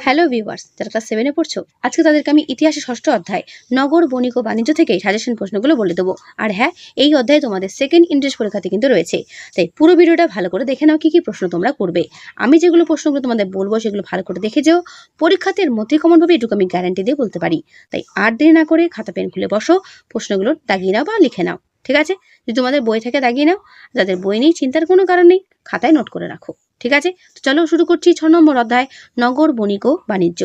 Hello viewers, যারা class 7 এ পড়ছো, আজকে তাদেরকে আমি ইতিহাসের 6ষ্ঠ অধ্যায় নগর, বণিক ও বাণিজ্য থেকে সাজেশন প্রশ্নগুলো বলে দেবো। আর হ্যাঁ, এই অধ্যায়ে তোমাদের সেকেন্ড ইন্টারেস্ট পরীক্ষাতে কিন্তু রয়েছে, তাই পুরো ভিডিওটা ভালো করে দেখে নাও কি কি প্রশ্ন তোমরা করবে। আমি যেগুলো প্রশ্নগুলো তোমাদের বলবো সেগুলো ভালো করে দেখে যাও, পরীক্ষাতে মধ্যে কমন হবে এটুকু আমি গ্যারান্টি দিয়ে বলতে পারি। তাই আর দেরি না করে খাতা পেন খুলে বসো, প্রশ্নগুলো দাগিয়ে নাও বা লিখে নাও। ঠিক আছে? যদি তোমাদের বই থেকে দাগিয়ে নাও, যাদের বই নেই চিন্তার কোনো কারণ নেই, খাতায় নোট করে রাখো। ঠিক আছে, তো চলো শুরু করছি 6 নম্বর অধ্যায় নগর, বণিক ও বাণিজ্য।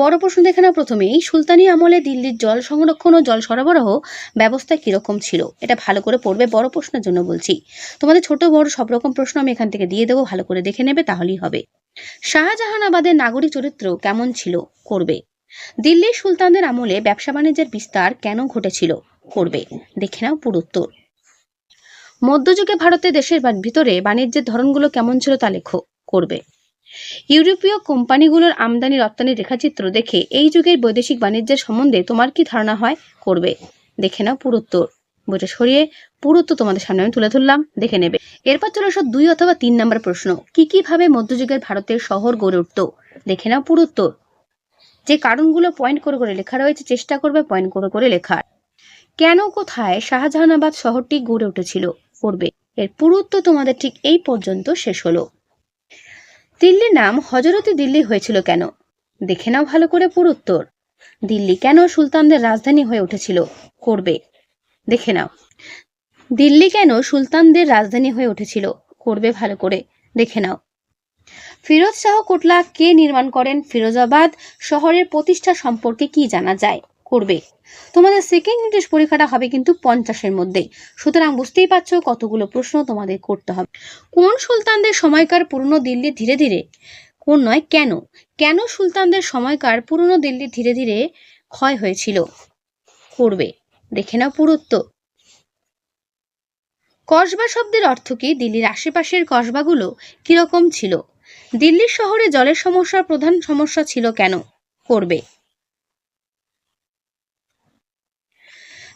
বড় প্রশ্ন দেখে নাও প্রথমেই, সুলতানি আমলে দিল্লির জল সংরক্ষণ ও জল সরবরাহ ব্যবস্থা কিরকম ছিল? এটা ভালো করে পড়বে, বড় প্রশ্নের জন্য বলছি। তোমাদের ছোট বড় সব রকম প্রশ্ন আমি এখান থেকে দিয়ে দেবো, ভালো করে দেখে নেবে, তাহলেই হবে। শাহজাহানাবাদের নাগরিক চরিত্র কেমন ছিল? করবে। দিল্লির সুলতানদের আমলে ব্যবসা বাণিজ্যের বিস্তার কেন ঘটেছিল? করবে। দেখে নাও পুরো উত্তর। মধ্যযুগে ভারতে দেশের ভিতরে বাণিজ্যের ধরনগুলো কেমন ছিল তা লেখো। করবে। ইউরোপীয় কোম্পানিগুলোর আমদানি রপ্তানির রেখাচিত্র দেখে এই যুগের বৈদেশিক বাণিজ্যের সম্বন্ধে তোমার কি ধারণা হয়? করবে। দেখে নাও পুরো উত্তর। বইটা সরিয়ে পুরো উত্তর তোমাদের সামনে আমি তুলে ধরলাম, দেখে নেবে। এরপর চলে আসো 2 অথবা 3 নম্বর প্রশ্ন। কি ভাবে মধ্যযুগের ভারতের শহর গড়ে উঠত? দেখে নাও পুরো উত্তর। যে কারণগুলো পয়েন্ট করে করে লেখা রয়েছে চেষ্টা করবে পয়েন্ট করে করে লেখার। কেন, কোথায় শাহজাহানাবাদ শহরটি গড়ে উঠেছিল? করবে। এর পুরো উত্তর তোমাদের ঠিক এই পর্যন্ত শেষ হলো। দিল্লির নাম হযরত দিল্লি হয়েছিল কেন? দেখে নাও ভালো করে পুরো উত্তর। দিল্লি কেন সুলতানদের রাজধানী হয়ে উঠেছিল? করবে। দেখে নাও। দিল্লি কেন সুলতানদের রাজধানী হয়ে উঠেছিল? করবে ভালো করে, দেখে নাও। ফিরোজ শাহ কোটলা কে নির্মাণ করেন? ফিরোজাবাদ শহরের প্রতিষ্ঠা সম্পর্কে কি জানা যায়? করবে। তোমাদের সেকেন্ড ইংলিশ পরীক্ষাটা হবে কিন্তু 50-এর মধ্যে, সুতরাং বুঝতেই পারছো কতগুলো প্রশ্ন তোমাদের করতে হবে। কোন সুলতানদের সময়কার পুরনো দিল্লি ধীরে ধীরে কেন সুলতানদের সময়কার পুরনো দিল্লি ধীরে ধীরে ক্ষয় হয়েছিল? করবে। দেখে নাও পুরো উত্তর। কসবা শব্দের অর্থ কি? দিল্লির আশেপাশের কসবাগুলো কিরকম ছিল? দিল্লির শহরে জলের সমস্যার প্রধান সমস্যা ছিল কেন? করবে।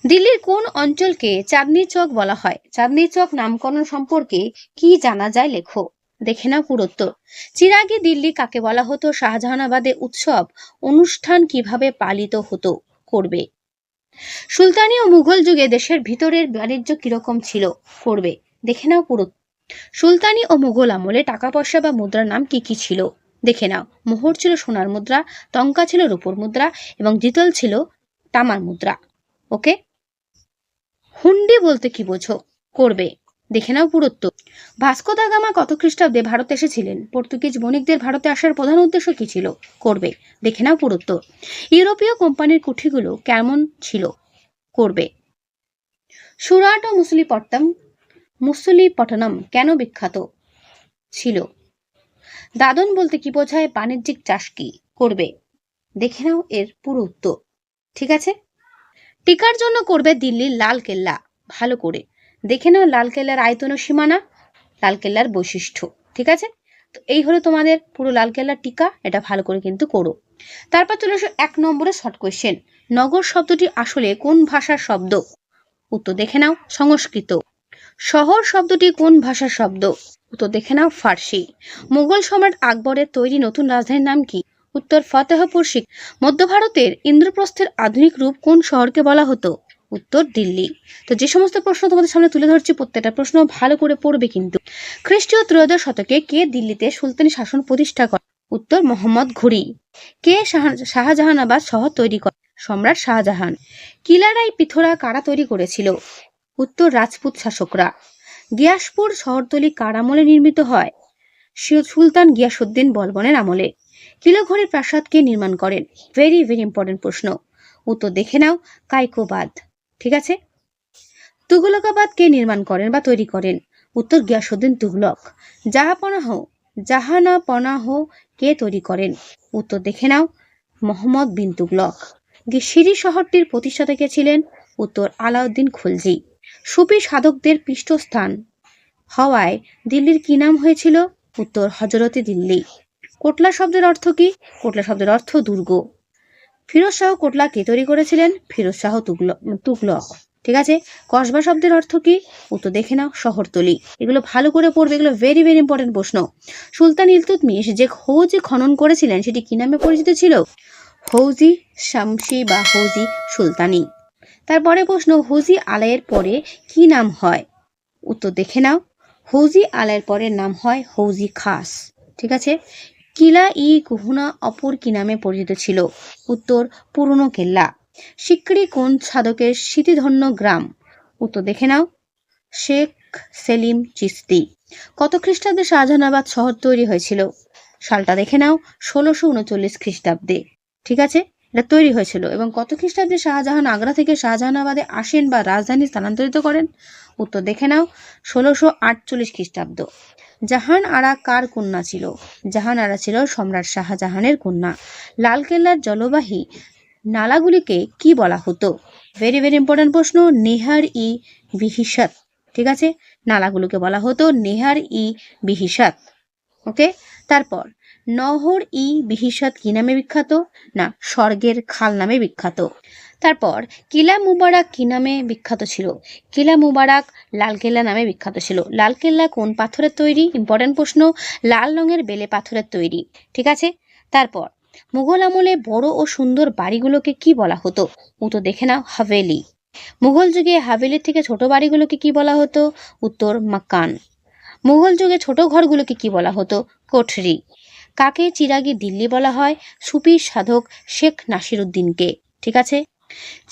দিল্লির কোন অঞ্চলকে চাঁদনি চক বলা হয়? চাঁদনি চক নামকরণ সম্পর্কে কি জানা যায় লেখো। দেখে নাও পুরো উত্তর। চিরাগি দিল্লি কাকে বলা হতো? শাহজাহানাবাদে উৎসব অনুষ্ঠান কিভাবে পালিত হতো? করবে। সুলতানি ও মুঘল যুগে দেশের ভিতরের বাণিজ্য কিরকম ছিল? করবে। দেখে নাও পুরো। সুলতানি ও মুঘল আমলে টাকা পয়সা বা মুদ্রার নাম কি কি ছিল? দেখে নাও। মোহর ছিল সোনার মুদ্রা, টঙ্কা ছিল রূপোর মুদ্রা এবং জিতল ছিল তামার মুদ্রা। ওকে। হুন্ডি বলতে কি বোঝো? করবে। দেখে নাও পুরো উত্তর। ভাস্কো দা গামা কত খ্রিস্টাব্দে ভারতে এসেছিলেন? পর্তুগিজ বণিকদের ভারতে আসার প্রধান উদ্দেশ্য কি ছিল? করবে। দেখে নাও পুরো উত্তর। ইউরোপীয় কোম্পানির কুঠিগুলো কেমন ছিল? করবে। সুরাট ও মুসুলিপট্টনম কেন বিখ্যাত ছিল? দাদন বলতে কি বোঝায়? বাণিজ্যিক চাষ কি? করবে। দেখে নাও এর পুরো উত্তর। ঠিক আছে। টিকার জন্য করবে দিল্লির লাল কেল্লা। ভালো করে দেখে নাও লাল কেল্লার আয়তন ও সীমানা, লাল কেল্লার বৈশিষ্ট্য। ঠিক আছে, তো এই হলো তোমাদের পুরো লাল কেল্লার টিকা, এটা ভালো করে কিন্তু করো। তারপর চলে আসো 1 নম্বরে শর্ট কোয়েশ্চেন। নগর শব্দটি আসলে কোন ভাষার শব্দ? উত্তর দেখে নাও সংস্কৃত। শহর শব্দটি কোন ভাষার শব্দ? উত্তর দেখে নাও ফার্সি। মুঘল সম্রাট আকবরের তৈরি নতুন রাজধানীর নাম কি? উত্তর ফতেহপুর সিক্রি। মধ্য ভারতের ইন্দ্রপ্রস্থের আধুনিক রূপ কোন শহরকে বলা হতো? উত্তর দিল্লি। তো যে সমস্ত প্রশ্ন তোমাদের সামনে তুলে ধরছি প্রত্যেকটা প্রশ্ন ভালো করে পড়বে কিন্তু। খ্রিস্টীয় 3য় শতকে কে দিল্লিতে সুলতানি শাসন প্রতিষ্ঠা করে? উত্তর মোহাম্মদ ঘুরি। কে শাহজাহানাবাদ শহর তৈরি করে? সম্রাট শাহজাহান। কিলারাই পিথোরা কারা তৈরি করেছিল? উত্তর রাজপুত শাসকরা। গিয়াসপুর শহরতলি কার আমলে নির্মিত হয়? সুলতান গিয়াসউদ্দিন বলবনের আমলে। কিলোঘড়ির প্রাসাদ কে নির্মাণ করেন? ভেরি ভেরি ইম্পর্টেন্ট প্রশ্ন। উত্তর দেখে নাও কাইকোবাদ। ঠিক আছে। তুগলকাবাদ কে নির্মাণ করেন বা তৈরি করেন? উত্তর গিয়াসউদ্দিন তুগলক। জাহানাপনাহ কে তৈরি করেন? উত্তর দেখে নাও মোহাম্মদ বিন তুগলক। সিরি শহরটির প্রতিষ্ঠাতা কে ছিলেন? উত্তর আলাউদ্দিন খুলজি। সুফি সাধকদের পীঠস্থান হওয়ায় দিল্লির কি নাম হয়েছিল? উত্তর হযরতে দিল্লি। কোটলা শব্দের অর্থ কি? কোটলা শব্দের অর্থ দুর্গ। ফিরোজ শাহ কোটলা কে তৈরি করেছিলেন? ফিরোজ শাহ তুগলক। ঠিক আছে, কসবা শব্দের অর্থ কি? উত্তর দেখে নাও, শহরতলি। এগুলো ভালো করে পড়বে, এগুলো ভেরি ভেরি ইম্পর্টেন্ট প্রশ্ন। সুলতান ইলতুৎমিশ যে হৌজি খনন করেছিলেন সেটি কি নামে পরিচিত ছিল? হৌজি শামসি বা হৌজি সুলতানি। তারপরে প্রশ্ন, হৌজি আলাইয়ের পরে কি নাম হয়? উত্তর দেখে নাও, হৌজি আলাইয়ের পরের নাম হয় হৌজি খাস। ঠিক আছে, কিলা ই কুহুনা অপর কি নামে পরিচিত ছিল? উত্তর পুরনো কেল্লা। সিকড়ি কোন সাধকের স্মৃতিধন্য গ্রাম? উত্তর দেখে নাও, শেখ সেলিম চিস্তি। কত খ্রিস্টাব্দে শাহজাহানাবাদ শহর তৈরি হয়েছিল? সালটা দেখে নাও, 1639 খ্রিস্টাব্দে। ঠিক আছে, এটা তৈরি হয়েছিল। এবং কত খ্রিস্টাব্দে শাহজাহান আগ্রা থেকে শাহজাহানাবাদে আসেন বা রাজধানী স্থানান্তরিত করেন? উত্তর দেখে নাও, 1648 খ্রিস্টাব্দ। জাহান আরা কার কন্যা ছিল? জাহান আরা ছিল সম্রাট শাহজাহানের কন্যা। লালকেল্লার জলবাহী নালাগুলিকে কি বলা হতো? ভেরি ভেরি ইম্পর্টেন্ট প্রশ্ন, নেহার ই বিহিসাত। ঠিক আছে, নালাগুলোকে বলা হতো নেহার ই বিহিসাত। ওকে, তারপর নহর ই বিহিসাত কি নামে বিখ্যাত? না, স্বর্গের খাল নামে বিখ্যাত। তারপর কিলা মুবারক কি নামে বিখ্যাত ছিল? কিলা মুবারক লালকেল্লা নামে বিখ্যাত ছিল। লালকেল্লা কোন পাথরের তৈরি? ইম্পর্টেন্ট প্রশ্ন, লাল রঙের বেলে পাথরের তৈরি। ঠিক আছে, তারপর মুঘল আমলে বড় ও সুন্দর বাড়িগুলোকে কি বলা হতো? উত্তর দেখে নাও, হাভেলি। মুঘল যুগে হাভেলির থেকে ছোট বাড়িগুলোকে কি বলা হতো? উত্তর মাকান। মুঘল যুগে ছোট ঘরগুলোকে কি বলা হতো? কোঠরি। কাকে চিরাগি দিল্লি বলা হয়? সুফি সাধক শেখ নাসিরুদ্দিনকে। ঠিক আছে,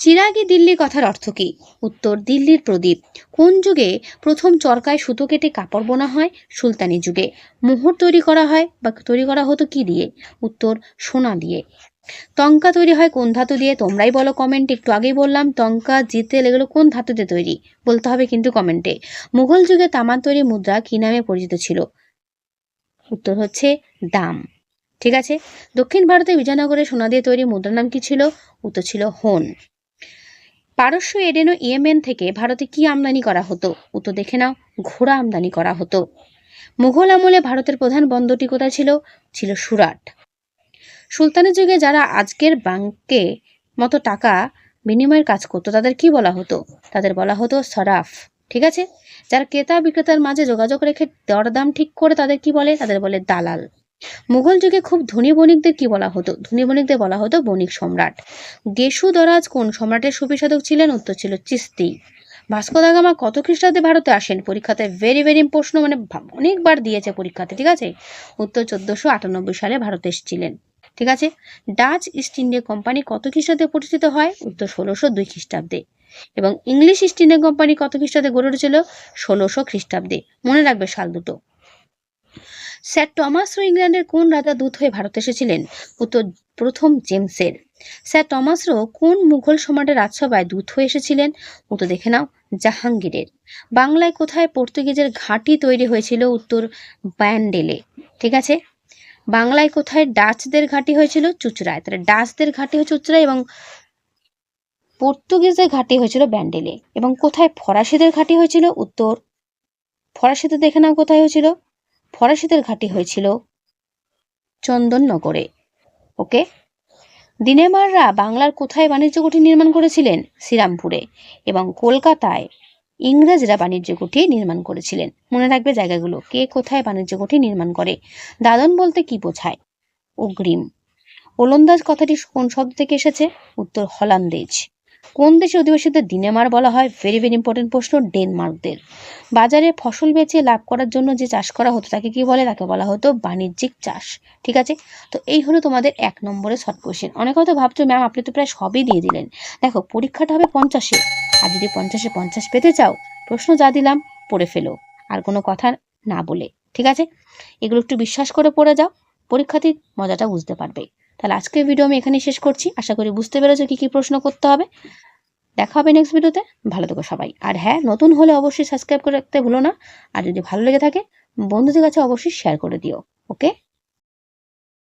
চিরাগি দিল্লি কথার অর্থ কি? উত্তর দিল্লির প্রদীপ। কোন যুগে প্রথম চরকায় সুতো কেটে কাপড় বোনা হয়? সুলতানি যুগে। মোহর তৈরি করা হয় বা তৈরি করা হতো কি দিয়ে? উত্তর সোনা দিয়ে। টঙ্কা তৈরি হয় কোন ধাতু দিয়ে? তোমরাই বলো কমেন্টে। একটু আগেই বললাম টঙ্কা, জিতেল এগুলো কোন ধাতুতে তৈরি? বলতে হবে কিন্তু কমেন্টে। মুঘল যুগে তামার তৈরি মুদ্রা কি নামে পরিচিত ছিল? উত্তর হচ্ছে দাম। ঠিক আছে, দক্ষিণ ভারতে বিজয়নগরে সোনা দিয়ে তৈরি মুদ্রার নাম কি ছিল? উত্তর ছিল হোন। পারস্য, এডেন ও ইয়েমেন থেকে ভারতে কি আমদানি করা হতো? উত্তর দেখে নাও, ঘোড়া আমদানি করা হতো। মুঘল আমলে ভারতের প্রধান বন্দরটি কোথায় ছিল? ছিল সুরাট। সুলতানের যুগে যারা আজকের ব্যাংকে মতো টাকা বিনিময়ের কাজ করতো তাদের কি বলা হতো? তাদের বলা হতো সরাফ। ঠিক আছে, যারা ক্রেতা বিক্রেতার মাঝে যোগাযোগ রেখে দরদাম ঠিক করে তাদের কি বলে? তাদের বলে দালাল। মুঘল যুগে খুব ধনী বণিকদের কি বলা হতো? ধনী বণিকদের বলা হতো বণিক সম্রাট। গেসু দরাজ কোন সম্রাটের সুফিসাধক ছিলেন? উত্তর ছিল চিস্তি। ভাস্কো দা গামা কত খ্রিস্টাব্দে ভারতে আসেন? পরীক্ষাতে ভেরি ভেরি প্রশ্ন, মানে অনেকবার দিয়েছে পরীক্ষাতে। ঠিক আছে, উত্তর 1498 সালে ভারতে এসেছিলেন। ঠিক আছে, ডাচ ইস্ট ইন্ডিয়া কোম্পানি কত খ্রিস্টাব্দে প্রতিষ্ঠিত হয়? উত্তর 1602 খ্রিস্টাব্দে। এবং ইংলিশ ইস্ট ইন্ডিয়া কোম্পানি কত খ্রিস্টাব্দে গড়ে উঠেছিল? 1600 খ্রিস্টাব্দে। মনে রাখবে সাল দুটো। স্যার টমাস রো ইংল্যান্ডের কোন রাজা দূত হয়ে ভারতে এসেছিলেন? উত্তর প্রথম জেমসের। স্যার টমাস রো কোন মুঘল সম্রাটের রাজসভায় দূত হয়ে এসেছিলেন? উত্তর দেখে নাও, জাহাঙ্গীরের। বাংলায় কোথায় পর্তুগিজের ঘাঁটি তৈরি হয়েছিল? উত্তর ব্যান্ডেলে। ঠিক আছে, বাংলায় কোথায় ডাচদের ঘাঁটি হয়েছিল? চুঁচুড়ায়। তাহলে ডাচদের ঘাঁটি হচ্ছে চুঁচুড়ায় এবং পর্তুগিজদের ঘাঁটি হয়েছিল ব্যান্ডেলে। এবং কোথায় ফরাসিদের ঘাঁটি হয়েছিল? উত্তর ফরাসিদের দেখে নাও কোথায় হয়েছিল? ফরাসিদের ঘাঁটি হয়েছিল চন্দননগরে। ওকে, দিনেমাররা বাংলার কোথায় বাণিজ্য কুঠি নির্মাণ করেছিলেন? শ্রীরামপুরে। এবং কলকাতায় ইংরেজরা বাণিজ্য কুঠি নির্মাণ করেছিলেন। মনে রাখবে জায়গাগুলো, কে কোথায় বাণিজ্য কুঠি নির্মাণ করে। দাদন বলতে কি বোঝায়? অগ্রিম। ওলন্দাজ কথাটি কোন শব্দ থেকে এসেছে? উত্তর হল্যান্ডেজ। কোন দেশের অধিবাসীদের দিনেমার বলা হয়? ভেরি ভেরি ইম্পর্টেন্ট প্রশ্ন, ডেনমার্কদের। বাজারে ফসল বেচে লাভ করার জন্য যে চাষ করা হতো তাকে কি বলে? তাকে বলা হতো বাণিজ্যিক চাষ। ঠিক আছে, তো এই হলো তোমাদের 1 নম্বরের শর্ট কোশ্চেন। অনেক হয়তো ভাবছো ম্যাম আপনি তো প্রায় সবই দিয়ে দিলেন। দেখো, পরীক্ষাটা হবে 50-এ, আর যদি 50-এ 50 পেতে চাও প্রশ্ন যা দিলাম পড়ে ফেলো, আর কোনো কথা না বলে। ঠিক আছে, এগুলো একটু বিশ্বাস করে পড়ে যাও, পরীক্ষাতে মজাটা বুঝতে পারবে। তাহলে আজকের ভিডিও আমি এখানেই শেষ করছি। আশা করি বুঝতে পেরেছো কি কি প্রশ্ন করতে হবে। দেখা হবে নেক্সট ভিডিওতে। ভালো থেকো সবাই। আর হ্যাঁ, নতুন হলে অবশ্যই সাবস্ক্রাইব করে রাখতে ভুলো না। আর যদি ভালো লেগে থাকে বন্ধুদের কাছে অবশ্যই শেয়ার করে দিও। ওকে।